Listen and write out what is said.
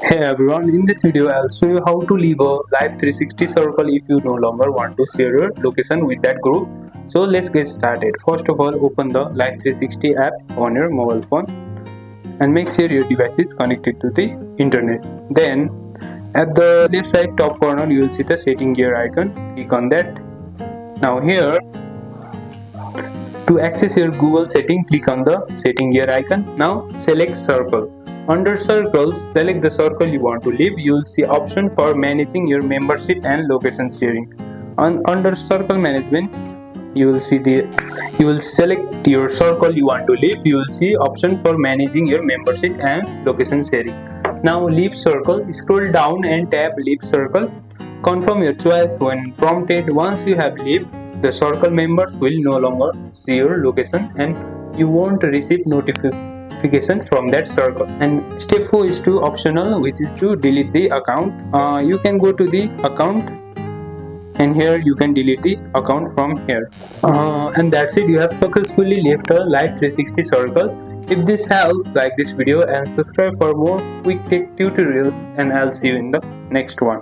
Hey everyone, in this video I'll show you how to leave a Life360 circle if you no longer want to share your location with that group. So let's get started. First of all, open the Life360 app on your mobile phone and make sure your device is connected to the internet. Then at the left side top corner you will see the setting gear icon. Click on that. Now here to access your Google setting, click on the setting gear icon. Now select circle. Under circles, select the circle you want to leave. You will see option for managing your membership and location sharing. Under circle management, you will select your circle you want to leave. You will see option for managing your membership and location sharing. Now leave circle. Scroll down and tap leave circle. Confirm your choice when prompted. Once you have left, the circle members will no longer see your location and you won't receive notifications from that circle. And step 4 is to optional, which is to delete the account. You can go to the account and here you can delete the account from here. And that's it. You have successfully left a Life360 circle. If this helped, like this video and subscribe for more quick tech tutorials, and I'll see you in the next one.